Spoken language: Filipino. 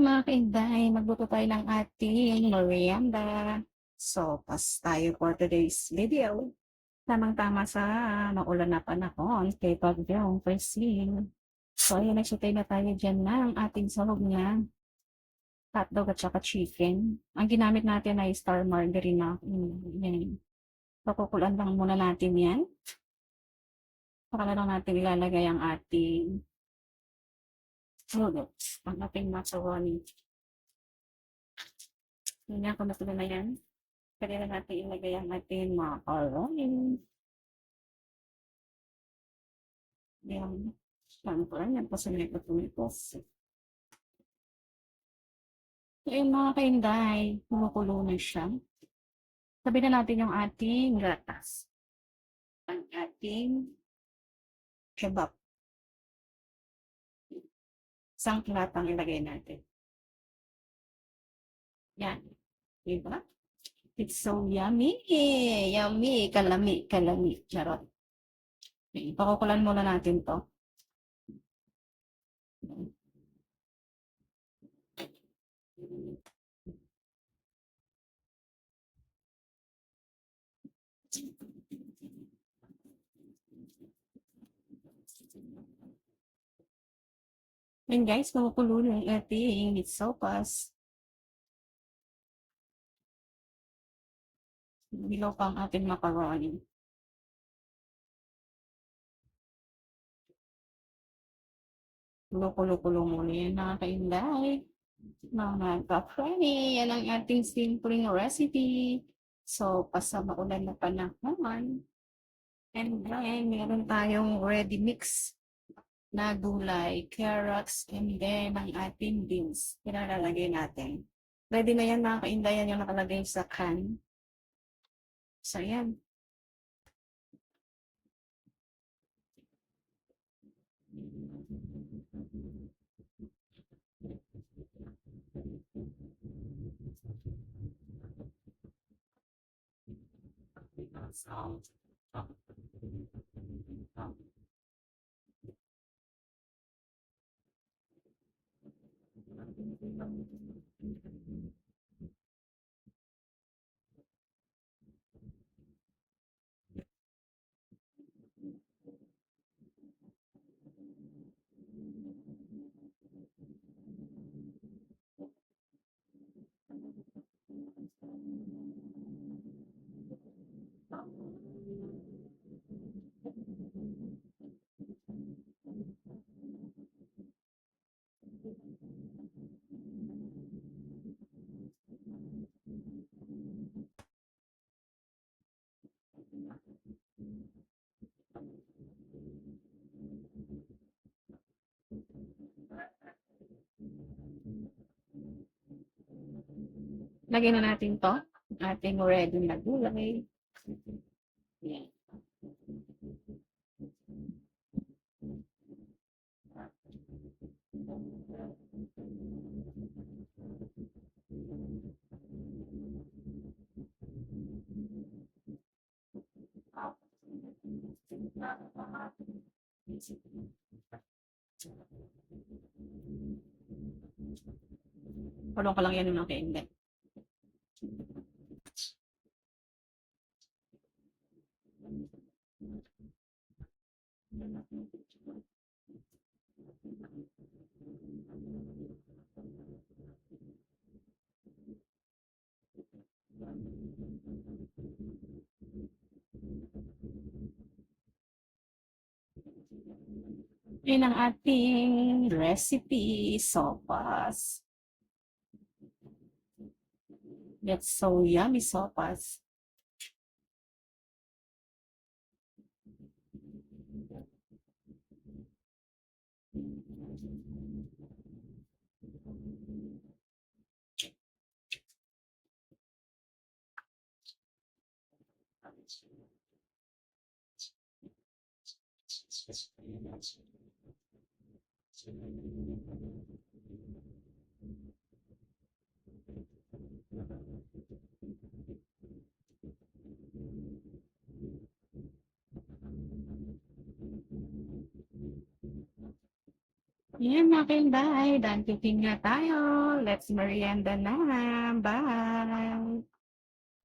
mga kainday, magluto tayo ng ating merienda. So, pas tayo for today's video. Tamang-tama sa maulan na panahon, kay Bagyong Francine. So, ayan, nagsutay na tayo dyan ng ating sahog niya. Hotdog at saka chicken. Ang ginamit natin ay star margarine na. Yan. Pakukulan lang muna natin yan. Saka na lang natin ilalagay ang ating noodles. Ang ating macaroni. Ganyan ko na yan. Pwede na natin ilagay ang ating macaroni. Yan. Saan ko lang yan. Pasunay ko tumitos. So, yung mga kainday, kumukulo na siya. Sabi na natin yung ating gatas. Ang ating kebab. Isang platang ilagay natin. Yan. Diba? It's so yummy. Yummy. Kalami. Kalami. Charot. Pakukulan muna natin to. And guys, kumukulo yung ating meat sopas. Bilaw pa ang ating macaroni. Kulo-kulo-kulo muna yan, mga kainday. Mga ka-friendly, yan ang ating simpleng recipe. So, pasa maulan na panahon. And then, meron tayong ready mix na gulay, carrots, and then ang ating beans. Pinalalagay natin. Ready na yan, mga kainday, yan yung nakalagay sa can. So, yan. Lagyan na natin to. Ating ready na gulay. Yan. Kulong ko lang yan ng kainday. Yan ang ating recipe, sopas. That's so yummy, sopas. Yan mga kinday, done cooking na tayo. Let's merienda na. Bye!